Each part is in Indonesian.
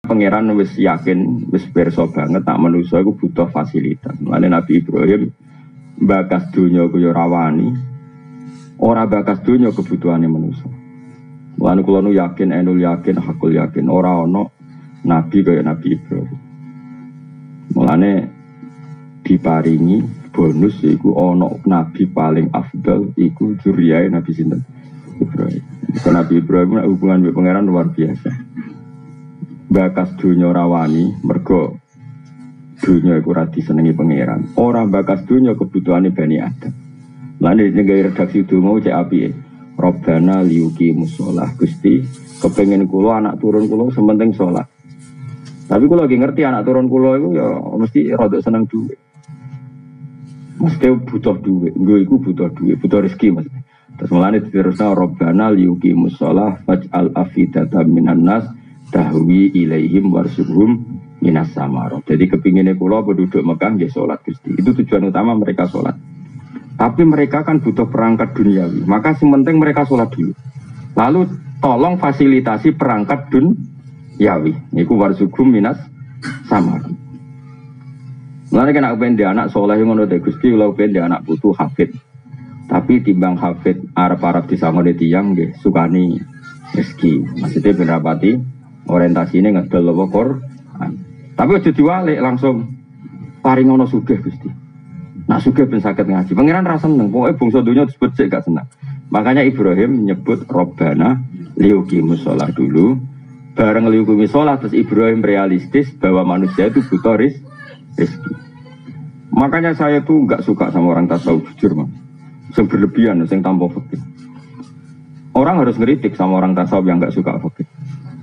Pangeran wis yakin, wis pirsa banget tak manusa iku butuh fasilitas. Mulane Nabi Ibrahim bakas donya ku ya rawani. Ora bakas donya kebutuhane manusa. Mulane kula nu yakin, enul yakin, hakul yakin ora ana nabi kaya Nabi Ibrahim. Mulane diparingi bonus iku ana nabi paling afdal iku juriyae Nabi sinten Ibrahim. Nabi Ibrahim hubungan dengan pangeran luar biasa. Bakas dunya rawani mergo dunya iku ora disenengi pangeran. Ora bakas dunya kebutuhane Bani Adam. Lan nek redaksi donga cek apike. Robbana liyuki musholah. Gusti, kepengin kula anak turun kula sementing salat. Tapi kula lagi ngerti anak turun kula iku ya mesti rada seneng dhuwit. Mesti butuh dhuwit. Nggo iku butuh dhuwit, butuh rezeki Mas. Terus mulane diterusna Robbana liyuki musholah faj'al afidatan minan nas tahwi ilaihim warsuhum minas samarah. Jadi kepingine kula penduduk Mekah nggih salat Gusti. Itu tujuan utama mereka salat. Tapi mereka kan butuh perangkat duniawi. Maka yang penting mereka sholat dulu. Lalu tolong fasilitasi perangkat duniawi. Iku warzugum minas samar. Mulane kena kepen anak soleh ngono te Gusti, kula kepen anak putu hafid. Tapi timbang hafid arep-arep disangone tiyang nggih sukani rezeki. Maksudnya ben rapati orientasine ngedol apa Quran. Tapi aja diwalik langsung paringono sugih Gusti. Nak sugih ben saged ngaji. Pangeran ra seneng, pokoke bangsa donya disebut sik gak seneng. Makanya Ibrahim menyebut Robbana liyuqimus shalah dulu. Bareng liyuqimus shalah terus Ibrahim realistis bahwa manusia itu butuh rezeki. Makanya saya tuh enggak suka sama orang tasawuf jujur, Mas. Sing berlebihan, sing tanpa fikih. Orang harus ngeritik sama orang tasawuf yang enggak suka fikih.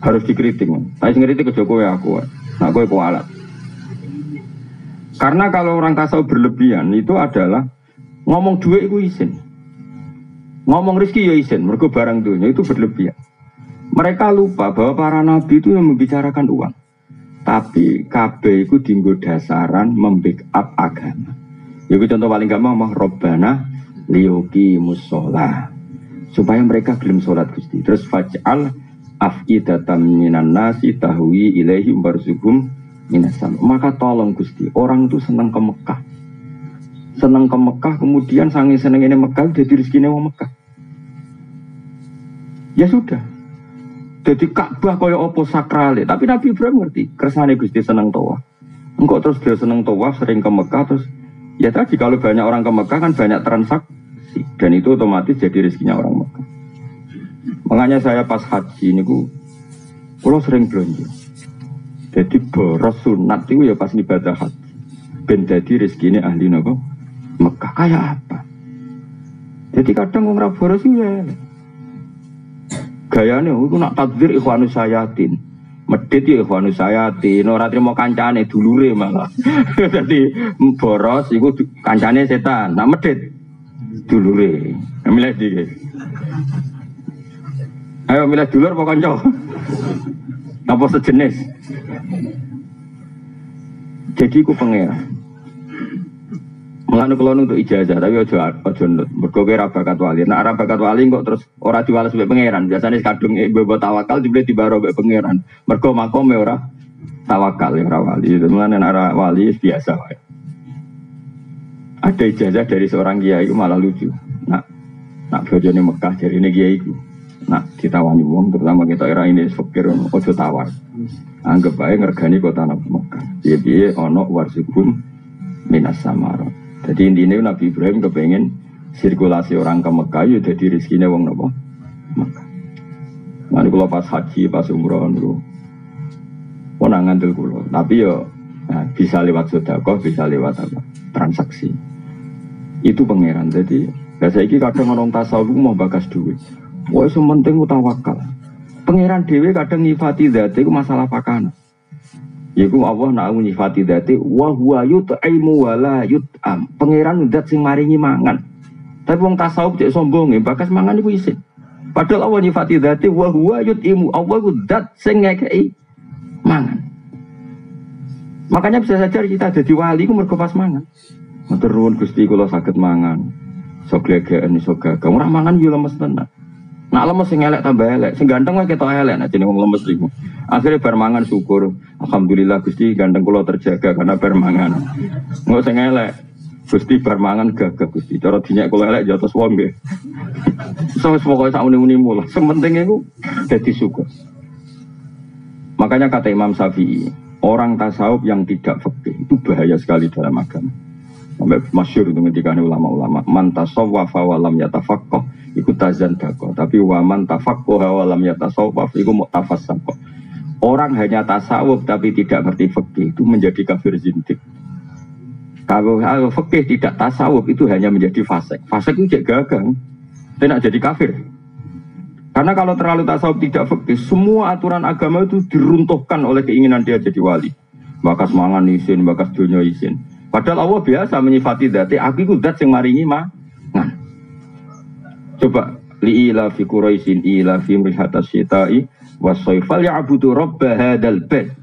Harus dikritik, Mas. Saya ngeritik ke Jokowi aku. Nah, kowe kualat. Karena kalau orang tasawuf berlebihan itu adalah ngomong duit itu isin, ngomong rezeki ya isin, mergo barang dunia itu berlebihan. Mereka lupa bahwa para nabi itu yang membicarakan uang, tapi KB itu dienggo dasaran membackup agama. Itu contoh paling gampang mah Robbana liyuqimus shalah, supaya mereka gelem salat Gusti. Terus faj'al afidatan minan nasi tahwi ilaihim warzuqhum minasam. Maka tolong Gusti, orang itu senang ke Mekah. Senang ke Mekah, kemudian saking seneng ini Mekah, jadi rezekinya wong Mekah. Ya sudah. Jadi Ka'bah kaya apa sakrale, tapi Nabi Ibrahim ngerti, kersane Gusti seneng tawaf. Engkau terus dia seneng tawaf, sering ke Mekah, terus ya tadi kalau banyak orang ke Mekah kan banyak transaksi, dan itu otomatis jadi rezekinya orang Mekah. Makanya saya pas haji ini kalau sering belanja. Jadi boros sunat itu ya pas ibadah haji. Ben dadi rezekine ahli napa? Mekah kayak apa? Jadi kadang wong ra boros iki ya. Gayane iku nak takdir ikhwanus sayatin. Medhit ya ikhwanus sayatin, ora trimo kancane dulure malah. Dadi boros iku kancane setan. Nak medhit dulure. Milih iki. Ayo milih dulur apa kanca? Apa sejenis? Jadi ku pangeran. Mulane kula untuk ijazah tapi aja nut. Mergo ora bakat wali. Nek ora bakat wali kok terus ora diwales mbek pangeran. Biasane kadung mbok tawakal dibeli dibaro mbek pangeran. Mergo makome ora tawakal ora wali. Mulane nek ora wali biasa wae. Ada ijazah dari seorang kiai itu malah lucu. Nak bojone Mekah jarine kiai iku. Nak ditawani wong terutama kita era ini fakir ojo tawar. Anggap bae ngergani kota Mekah. Piye-piye ana warzuqhum minas samarah. Jadi intinya Nabi Ibrahim kepengen sirkulasi orang ke Mekah ya jadi rezekinya wong napa? Mekah. Mane kula pas haji, pas umroh niku ora ngandel kula. Tapi ya bisa lewat sedekah, bisa lewat apa? Transaksi. Itu pangeran. Jadi saiki kadang orang tasawuf mau bakas duit. Wah, sementing tawakal. Pangeran dhewe kadang nyifati dzate iku masalah pakana. Yaiku Allah nak nyifati dzate wa huwa yut'imu wa la yut'am. Pangeran zat sing maringi mangan. Tapi wong tasawuf cek sombong bakas mangan iku isin. Padahal Allah nyifati dzate wa huwa yut'imu. Allah iku zat sing ngekeki mangan. Makanya bisa saja kita dadi wali iku mergo pas mangan. Matur nuwun Gusti kula saged mangan. Sok glegeken iso gagah. Ora mangan yo lemes tenan. Nak lemes sing elek tambah elek, sing ganteng wae ketok elek nek jenenge wong lemes iku. Akhirnya bermangan syukur. Alhamdulillah Gusti ganteng kula terjaga karena bermangan. Nggak usah ngelek. Gusti bermangan gagah Gusti. Cara dinyak kula elek ya terus wong nggih. Pokoke sak muni-muni mulah. Sementing iku dadi syukur. Makanya kata Imam Syafi'i, orang tasawuf yang tidak fikih itu bahaya sekali dalam agama. Sampai masyhur itu ketika ulama-ulama, man tasawwafa wa lam yatafaqqah iku tazandaqah, tapi wa man tafaqqaha wa lam yatasawwaf iku mu'tafassaqah. Orang hanya tasawuf tapi tidak ngerti fikih itu menjadi kafir zindik. Kalau fikih tidak tasawuf itu hanya menjadi fasik. Fasik itu gagal, tidak jadi kafir. Karena kalau terlalu tasawuf tidak fikih, semua aturan agama itu diruntuhkan oleh keinginan dia jadi wali. Bakas mangan isin, bakas dunya isin. Padahal Allah biasa menyifati dzati, aku iku zat sing maringi mangan. Coba li'ila fi Quraisyin ila fi mrihatas syita'i was-sayfal ya'budu rabb hadzal bait.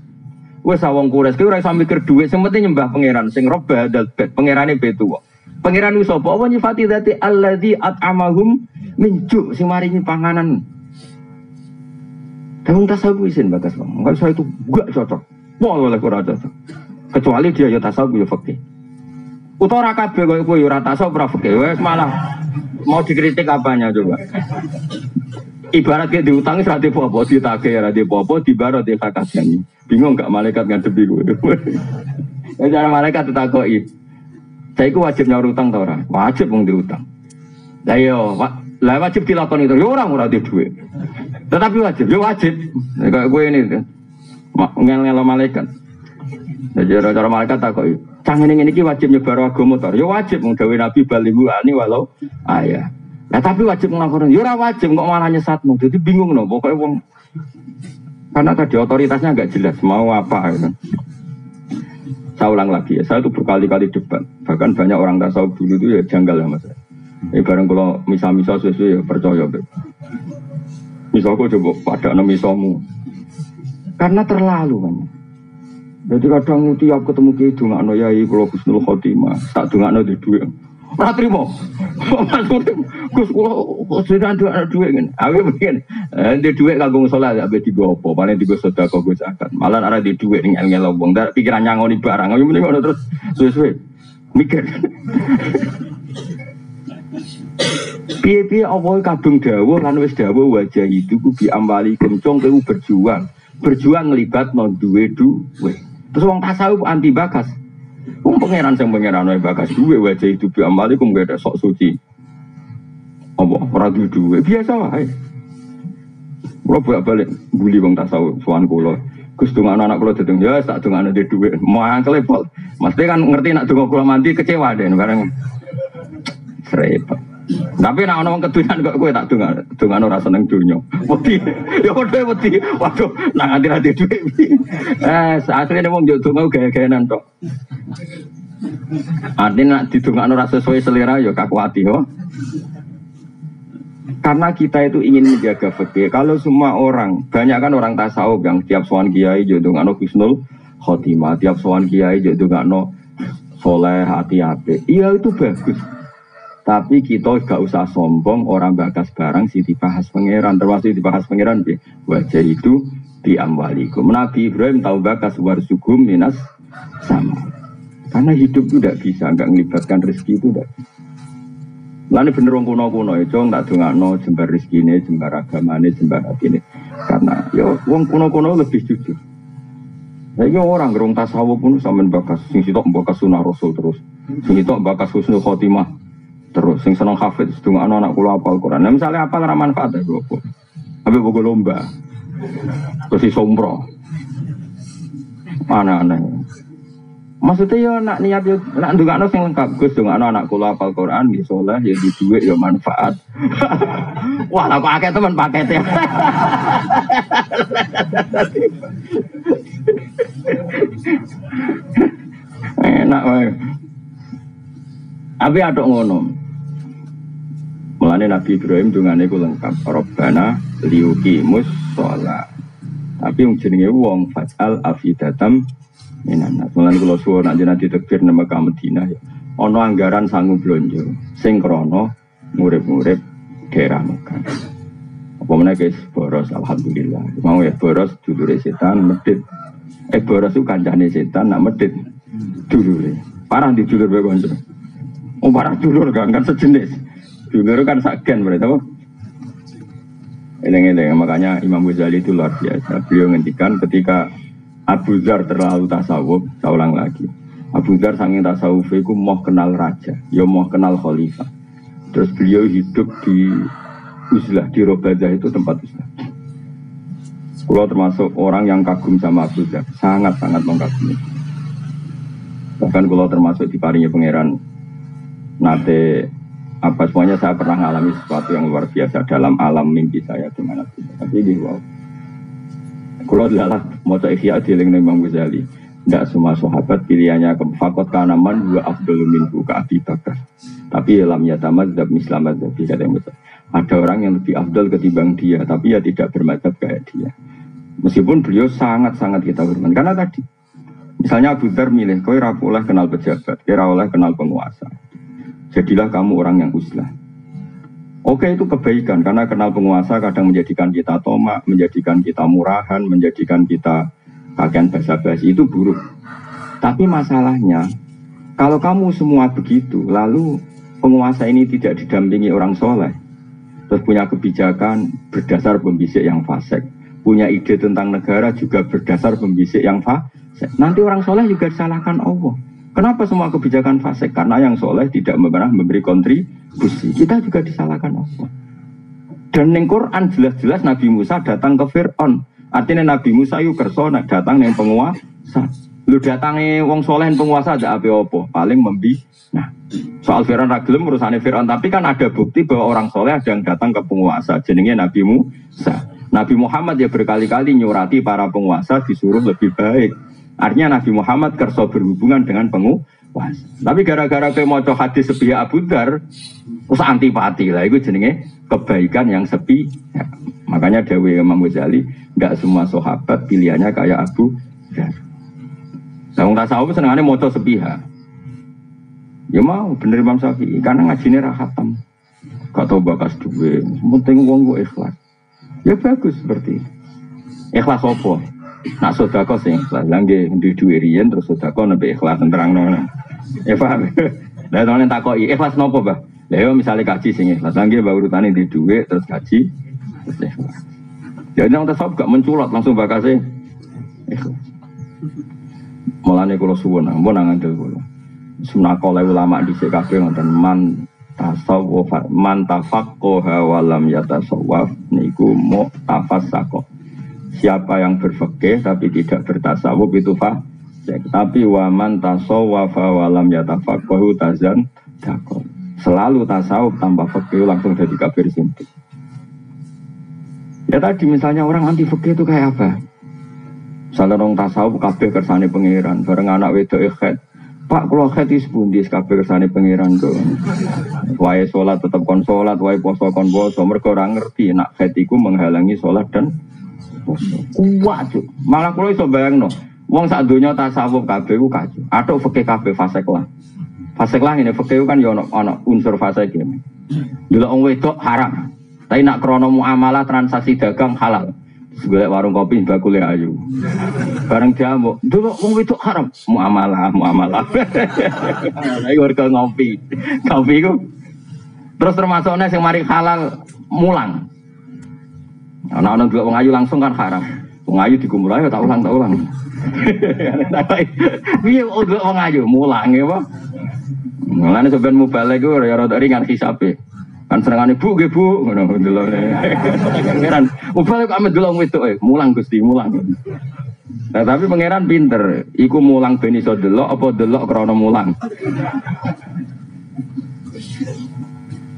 Wes wong Quraisy ki ora iso mikir dhuwit, sing penting nyembah pangeran sing rabb hadzal bait. Pangerane betu. Pangeran ku sapa? Allah nyifati dzati allazi at'amahum min ju' sing maringi panganan. Kamu tasawuf isin bagas bang. Enggak saya itu enggak cocok. Wah oleh ora cocok. Kecuali dia ya tasawuf ya fikih. Utawa kabeh koyo ya ora tasawuf ora fikih. Wes malah mau dikritik apanya coba. Ibarat kayak diutangi serati popo, ditagih serati popo, dibarot dia kakaknya. Bingung gak malaikat ngadepi gue. Cara malaikat ditakoi. Saya itu wajib nyaur utang tau ora? Wajib mung diutang. Lah yo, lah wajib dilakoni itu. Yo orang ora di duit. Tetapi wajib, yo wajib. Kayak gue ini tuh. Ngel-ngelo malaikat. Jadi cara malaikat takoi. Canggih ini wajib nyebar agama tor. Yo wajib mung gawe nabi balighu ani walau ayah. Nah tapi wajib ngelakukan, yura wajib kok malah nyesatmu. Jadi bingung no, pokoknya wong karena tadi otoritasnya nggak jelas mau apa. Gitu. Saya ulang lagi ya, saya itu berkali-kali debat. Bahkan banyak orang tasawuf dulu itu ya janggal ya mas. Bareng kalau misal-misal sesuai ya percaya. Misal kok coba pada nama misalmu, karena terlalu banyak. Jadi kadang tiap ketemu gitu nggak no yai kalau Husnul Khotimah tak dungakno di duit. Ora trimo. Gus kula sedang duit ngene. Aku mungkin di duit kanggo salat ape digo apa, paling digo sedekah kanggo zakat. Malah ora di duit ngel-ngel wong, ndak pikiran nyangoni barang. Yo mending ngono terus suwe-suwe mikir. Piye-piye apa kadung dawuh lan wis dawuh wajah itu ku diambali kencong kowe berjuang. Berjuang nglibatno duwe duwe. Terus wong tasawuf anti bakas. Pangeran sing pangeran wae bakas duwe wajah itu bi amalikum gak ada sok suci. Apa ora duwe biasa wae. Kula bolak-balik buli wong tasawuf sowan kula. Gus dongane anak kula dedeng ya tak dongane di dhuwit. Mangkel pol. Mesti kan ngerti nek donga kula mandi kecewa den bareng. Repot. Tapi nek ana wong kedunan kok kowe tak dongane ora seneng donya. Wedi. Ya padha wedi. Waduh, nak nganti ra di dhuwit. Asline wong yo donga gaya-gayanan tok. Artinya didongakno ora sesuai selera ya kaku ati ho. Karena kita itu ingin menjaga fikih. Kalau semua orang, banyak kan orang tasawuf yang tiap sowan kiai yo dongakno Husnul Khotimah, tiap sowan kiai yo dongakno soleh hati apik. Iya itu bagus. Tapi kita gak usah sombong orang bakas barang sih dibahas pangeran, termasuk dibahas pangeran wajah itu diamwalikum. Nabi Ibrahim tahu bakas warsugum minas sama. Karena hidup itu tidak bisa, nggak melibatkan rezeki itu tidak. Lalu bener wong kuno-kuno itu tak dongakno jembar rezeki ini, jembar agama ini, jembar hati ini. Karena ya wong kuno-kuno lebih jujur. Saya orang gerung tasawuf pun sampean bakas, sing sitok bakas sunah Rasul terus, sing sitok bakas Husnul Khotimah terus, sing seneng hafid dongakno anak kula hafal Quran. Nah, misalnya apa ora manfaat ya kok. Ape bogo lomba. Terus isompro. Aneh-aneh. Maksudnya ya nak niat yo nak ndongakno sing lengkap Gus ndongakno anak kula hafal Quran ya saleh ya di dhuwit ya manfaat. Wah lah kok akeh temen pakete. Enak wae. Abi aduk ngono. Mulane Nabi Ibrahim dungane ku lengkap. Rabbana liyuqimus shalah. Tapi yang jenenge wong fajal afidatam menan. Mulane kula suwun nek jenengan ditekbir nang Mekah Madinah ya. Ana anggaran sangu blonjo sing krana murid-murid daerah Mekah. Apa meneh guys boros alhamdulillah. Mau ya boros dulure setan medhit. Boros itu kancane setan nak medhit dulure. Parah di dulur bae kanca. Oh parah dulur kan sejenis. Dulur kan saken berarti apa? Eleng-eleng makanya Imam Ghazali itu luar biasa. Beliau ngendikan ketika Abu Dzar terlalu tasawuf, saya ulang lagi. Abu Dzar saking tasawuf itu mau kenal raja, ya mau kenal khalifah. Terus beliau hidup di uzlah, di Robadah itu tempat uzlah. Kalau termasuk orang yang kagum sama Abu Dzar, sangat-sangat mengagumi. Bahkan kalau termasuk di paringnya pangeran nate apa semuanya saya pernah mengalami sesuatu yang luar biasa dalam alam mimpi saya dengan Abu Dzar. Tapi ini wow. Kalau adalah moto ikhya dieling Imam Ghazali. Tidak semua sahabat pilihannya ke fakot kanaman wa afdalu minhu ka Abi Bakar. Tapi lam yatamadzab mislamadzab kata yang betul. Ada orang yang lebih afdal ketimbang dia, tapi ya tidak bermadzhab kayak dia. Meskipun beliau sangat-sangat kita hormati. Karena tadi, misalnya Abu Dzar milih, kau ora oleh kenal pejabat, kau ora oleh kenal penguasa. Jadilah kamu orang yang uzlah. Oke, itu kebaikan, karena kenal penguasa kadang menjadikan kita tomak, menjadikan kita murahan, menjadikan kita kakean basa-basi, itu buruk. Tapi masalahnya, kalau kamu semua begitu, lalu penguasa ini tidak didampingi orang soleh, terus punya kebijakan berdasar pembisik yang fasik, punya ide tentang negara juga berdasar pembisik yang fasik, nanti orang soleh juga disalahkan Allah. Kenapa semua kebijakan fasik? Karena yang soleh tidak pernah memberi kontribusi. Kita juga disalahkan Allah. Dan di Quran jelas-jelas Nabi Musa datang ke Fir'aun. Artinya Nabi Musa itu kerso datang dengan penguasa. Lu datangi wong soleh penguasa ada apa-apa? Paling nah, soal Fir'aun ragilem urusannya Fir'aun. Tapi kan ada bukti bahwa orang soleh ada yang datang ke penguasa. Jenenge Nabi Musa. Nabi Muhammad ya berkali-kali nyurati para penguasa disuruh lebih baik. Artinya Nabi Muhammad kerso berhubungan dengan penguasa. Tapi gara-gara ke moco hadis sepihak Abu Dzar, terus antipati lah. Itu jenenge kebaikan yang sepi. Ya, makanya Dawe Imam Ghazali, tidak semua sahabat pilihannya kayak Abu Dzar. Saya tasawuf senangannya moco sepihak. Ya mau bener Imam Syafi'i, karena ngajinya rahatam. Gak tau bakas duwe, penting wong gue ikhlas. Ya bagus seperti itu. Ikhlas apa? Nak sodako sing ikhlas, langge di duwe riyen terus sodako nembe ikhlas terangno. Ya paham. Lah tenan takoki, ikhlas nopo, Mbah? Lah yo misale kaji sing ikhlas, langge mbah urutane di duwe terus kaji terus ikhlas. Ya nang tasawuf gak menculot langsung bakase ikhlas. Mulane kula suwun, ampun ngandel kula. Sunakole ulama dhisik kabeh wonten man tasawuf, man tafaqqaha wa lam yatasawwaf niku mu tafassaqo. Siapa yang berfikih tapi tidak bertasawuf itu fasik. Tapi waman tasawwafa walam yatafaqahu tazan dakon. Selalu tasawuf tanpa fikih langsung jadi kafir simpel. Ya tadi misalnya orang anti fikih itu kayak apa? Misalnya orang tasawuf kabeh kersane pangeran, bareng anak wedok khed. Pak kula khed is pundi kabeh kersane pangeran kok. Wae salat tetep kon salat, wae poso kon poso, mergo ora ngerti nek khed iku menghalangi salat dan kuat cuk. Malah kula iso bayangno, wong sak donya tasawuf kabeh ku kacau. Atuk fikih kabeh fasik lah. Fasik lah ngene fikih kan ya ana unsur fasik iki. Delok wong wedok haram. Tapi nak krana muamalah transaksi dagang halal. Golek warung kopi bakule ayu. Bareng jamu, delok wong wedok haram, muamalah. Lah iku ngopi. Kopi ku terus termasuknya sing mari halal mulang. Anak-anak juga wong ayu langsung kan haram. Wong ayu dikumpul ayo tak ulang. Piye wong ayu mulang ya, Pak? Mulane sampean mubalek iku ya rada ringan hisabe. Kan senengane Bu nggih Bu, ngono delok. Pangeran mubalek kok amet delok wedok mulang Gusti, mulang. Nah, tapi pangeran pinter, iku mulang ben iso delok apa delok krana mulang.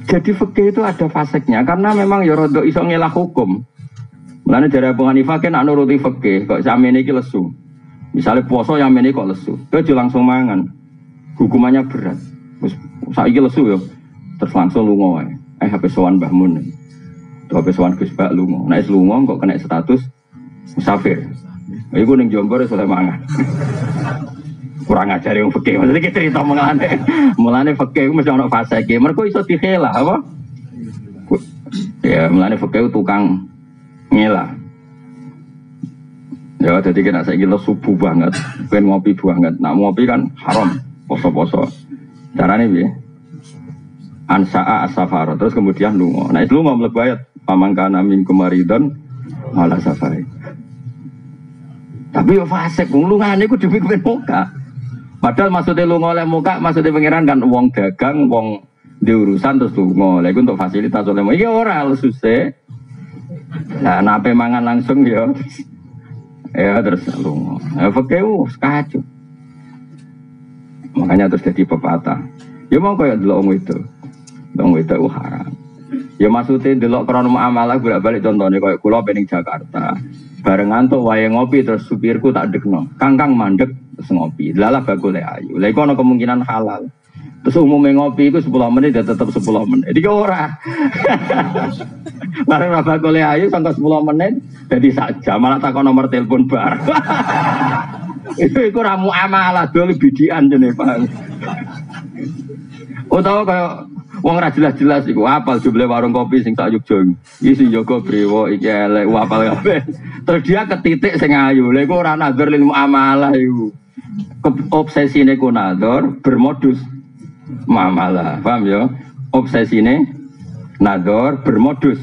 Jadi fikih itu ada faseknya karena memang ya rada iso ngelah hukum. Mulane jare Abu Hanifah kan nek nuruti fikih kok samene iki lesu. Misale puasa yang mene kok lesu. Aja langsung mangan. Hukumannya berat. Wis saiki lesu ya. Terus langsung lunga wae. HP sowan Mbah Mun. HP sowan Gus Bak lunga. Nek lunga kok kena status musafir. Iku ning Jombor wis oleh mangan. Kurang ajar yang fikih. Maksudnya kita cerita mulane fikih itu mesti ono fase iki. Mergo iso dikhelah apa? Ya mulane fikih tukang ngelah. Ya jadi kena saiki lo subuh banget, pengen ngopi banget. Nak ngopi kan haram, poso-poso. Carane piye? Ansa'a as-safar, terus kemudian lunga. Nah itu lunga mlebu ayat pamangkana min kumaridon ala safari. Tapi yo fasik wong lungane iku dhewe kepen muka. Padahal maksudnya lunga oleh muka, maksudnya pangeran kan wong dagang, wong diurusan terus lunga. Lha iku untuk fasilitas oleh iki ora susah. Nah nape mangan langsung ya. Ya terus lunga. Ya fakeu kacau. Makanya terus jadi pepatah. Ya mau kaya delok wong itu. Wong itu haram. Ya maksudnya delok krana muamalah bolak-balik contohnya kaya kula pening Jakarta. Bareng ngantuk wae ngopi terus supirku tak dekno. Kangkang mandek terus ngopi. Lalah bakule ayu. Lah iku ana kemungkinan halal. Terus umumnya ngopi itu 10 menit ya tetap 10 menit. Jadi ora. Bareng bakule ayu sampai 10 menit jadi sak jam malah takon nomor telepon bar. Itu ra muamalah dol bidian jenenge Pak. Utawa kaya wong ra jelas-jelas iku apal jumlah warung kopi sing sak Yogya. Iki sing Joko Brewo iki elek apal kabeh. Terus dia ketitik sing ayu. Lha iku ora nazar lil muamalah iku. Obsesine ku nazar bermodus muamalah. Paham ya? Obsesine nazar bermodus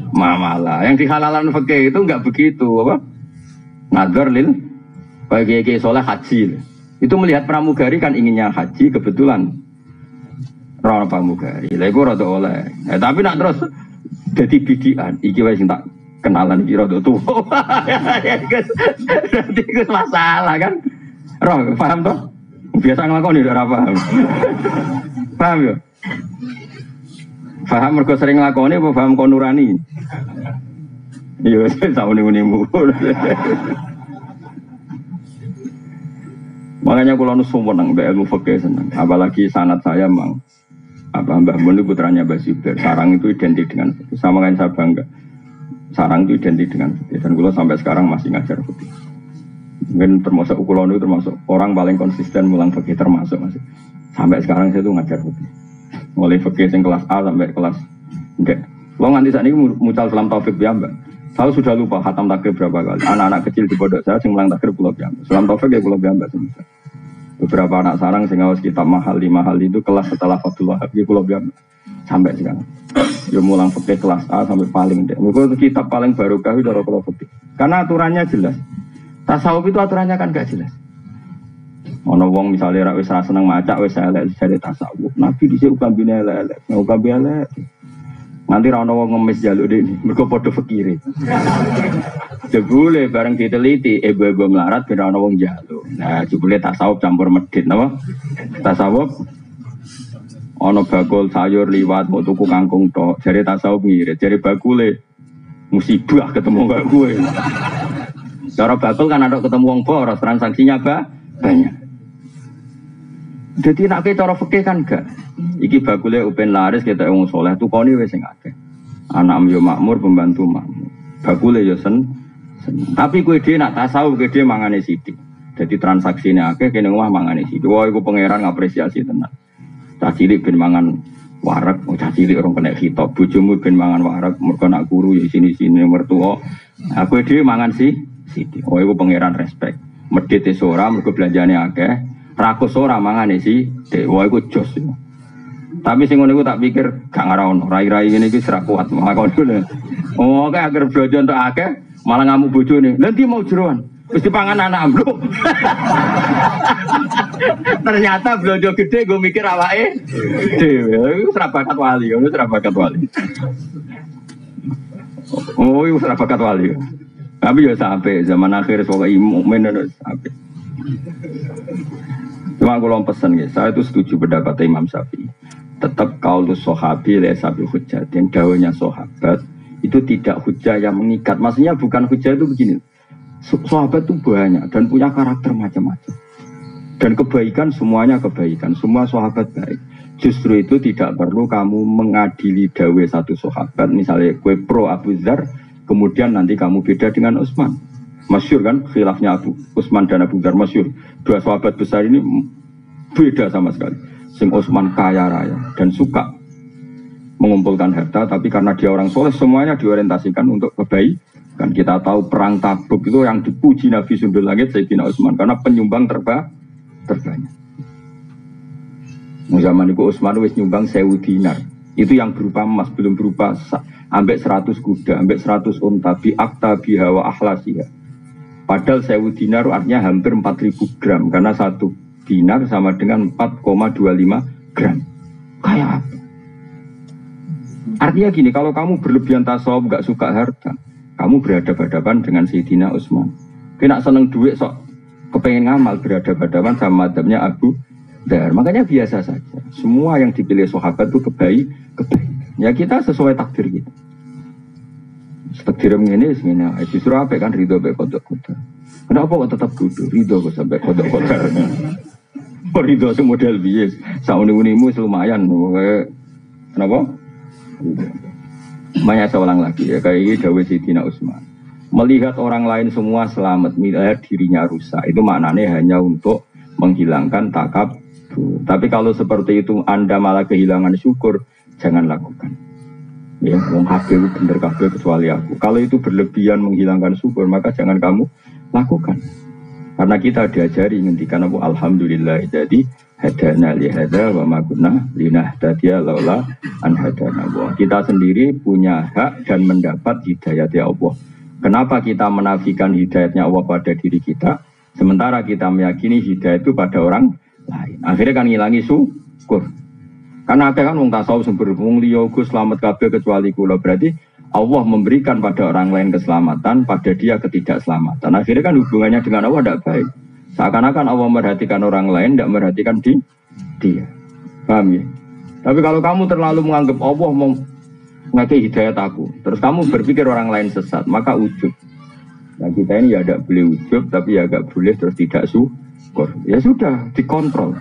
muamalah. Yang dihalalan fikih itu enggak begitu, apa? Nazar lil bagi soleh haji. Itu melihat pramugari kan inginnya haji kebetulan. Rana pramugari, lha iku rada oleh. Tapi nak terus dadi bidian, iki wae sing tak kenalan iki rada tuwa. Dadi iku masalah kan. Roh, paham toh? Biasa nglakoni ora paham. Paham ya? Paham mergo sering nglakoni apa paham kon nurani? Iya, sauni-unimu. Makanya kalau nusu menang, ilmu fikih senang. Apalagi sanad saya memang Mbah Mun itu putranya Mbah Zubair. Sarang itu identik dengan fikih. Sama kan saya bangga. Sarang itu identik dengan fikih. Dan kalau sampai sekarang masih ngajar fikih. Mungkin termasuk kulon itu termasuk orang paling konsisten mulang fikih termasuk masih. Sampai sekarang saya itu ngajar fikih. Mulai fikih yang kelas A sampai kelas D. Lo nganti saat ini mucal Salam Taufik ya Mbak. Saya sudah lupa khatam takrib berapa kali. Anak-anak kecil di pondok saya yang mulang takrib pulau Biamba. Salam Taufik ya pulau Biamba semua. Beberapa anak sarang sing ngawas kitab mahal itu kelas setelah Fathul Wahab di pulau Biamba sampai sekarang. Yo mulang fikih kelas A sampai paling D. Itu kitab paling barokah itu dari pulau fikih. Karena aturannya jelas. Tasawuf itu aturannya kan gak jelas. Ono wong misalnya ra wis ra seneng maca wis elek jare tasawuf. Nabi dhisik ukambine elek, ukambe elek. Nanti rano wong ngemis jaluk dene, mergo padha fikire. Jebule bareng diteliti, ibu-ibu melarat ben rano wong jaluk. Nah, jebule tasawuf campur medhit napa? Tasawuf ana bakul sayur liwat mau tuku kangkung tok. Jare tasawuf ngirit, jare bakule musibah ketemu kaya kowe. Cara bakul kan ada ketemu wong boros, transaksinya banyak. Jadi nak cara fikih kan gak. Iki bakule upen laris kita wong soleh tukoni wis sing akeh. Anak yo makmur, pembantu makmur. Bakule yo sen. Tapi kowe dhewe nak tasawuf kowe dhewe mangane sithik. Jadi transaksine akeh kene omah mangane sithik. Wah iku pangeran ngapresiasi tenan. Cah cilik ben mangan wareg, cah cilik orang kena khitab. Bojomu ben mangan wareg, mergo nak guru ya sini-sini mertua. Aku dhewe mangan sithik. Oh iku pangeran respect. Medhit ora mergo belanjane akeh. Rakus ora mangane sithik. Wah iku jos. Tapi sing ngono iku tak pikir gak ngarono. Rai-rai ngene iki serak kuat makon dulu. Oh, kayak agar belanja untuk akeh malah ngamu bojone. Nanti mau jeroan. Wis dipangan anak ambluk. Ternyata belanja gede gue mikir awake dhewe. Iku serabakat wali, ngono serabakat wali. Oh, iku serabakat wali. Tapi ya sampai zaman akhir pokoke mukmin sampai. Cuma kalau pesan guys, saya itu setuju pendapat Imam Syafi'i. Tetap kaulus sahabi la sabil hujjah. Dan dawanya sahabat itu tidak hujjah yang mengikat. Maksudnya bukan hujjah itu begini. Sahabat itu banyak dan punya karakter macam-macam. Dan kebaikan semuanya kebaikan. Semua sahabat baik. Justru itu tidak perlu kamu mengadili dawe satu sahabat. Misalnya kue pro Abu Dzar, kemudian nanti kamu beda dengan Utsman. Masyhur kan khilafnya Utsman dan Abu Dzar masyhur. Dua sahabat besar ini beda sama sekali. Sing Utsman kaya raya dan suka mengumpulkan harta, tapi karena dia orang soleh semuanya diorientasikan untuk kebaikan. Kita tahu perang Tabuk itu yang dipuji Nabi Sundul Langit Sayyidina Utsman karena penyumbang terbanyak. Zaman itu Utsman wis nyumbang 1000 dinar. Itu yang berupa emas, belum berupa ambek 100 kuda, ambek 100 unta, bi akta biha wa ahlasiha. Padahal 1000 dinar artinya hampir 4000 gram karena 1 dinar sama dengan 4,25 gram. Kayak apa? Artinya gini, kalau kamu berlebihan tasawuf, gak suka harta, kamu berhadapan-hadapan dengan Sayyidina Utsman. Kena seneng duit sok kepengen ngamal, berhadapan-hadapan sama madhabnya Abu Dar. Makanya biasa saja. Semua yang dipilih sahabat itu kebaikan. Ya kita sesuai takdir kita. Takdir ini justru apa kan ridho sampai kodok-kodok. Kenapa kok tetap kudu ridho kok sampai kodok-kodok? Ridho semodel bias. Sauni-unimu lumayan. Kenapa? Makanya saya ulang lagi ya, kayak ini dawuh Sayyidina Utsman. Melihat orang lain semua selamat, melihat dirinya rusak, itu maknanya hanya untuk menghilangkan takabur. Tapi kalau seperti itu Anda malah kehilangan syukur, jangan lakukan. Ya, wong kabeh bener kabeh kecuali aku. Kalau itu berlebihan menghilangkan syukur, maka jangan kamu lakukan. Karena kita diajari ngendikan apa alhamdulillah jadi hadana li hada wa ma kunna linahtadiya laula an hadana Allah. Kita sendiri punya hak dan mendapat hidayah dari Allah. Kenapa kita menafikan hidayahnya Allah pada diri kita, sementara kita meyakini hidayah itu pada orang lain? Akhirnya kan ngilangi syukur. Karena kan wong tasawuf sumber wong liya uga selamat kabeh kecuali kula. Berarti Allah memberikan pada orang lain keselamatan, pada dia ketidakselamatan. Akhirnya kan hubungannya dengan Allah tidak baik. Seakan-akan Allah merhatikan orang lain, tidak merhatikan dia. Paham ya? Tapi kalau kamu terlalu menganggap Allah mau ngasih hidayat aku, terus kamu berpikir orang lain sesat, maka ujub. Nah kita ini ya tidak boleh ujub, tapi ya agak boleh terus tidak syukur. Ya sudah, dikontrol.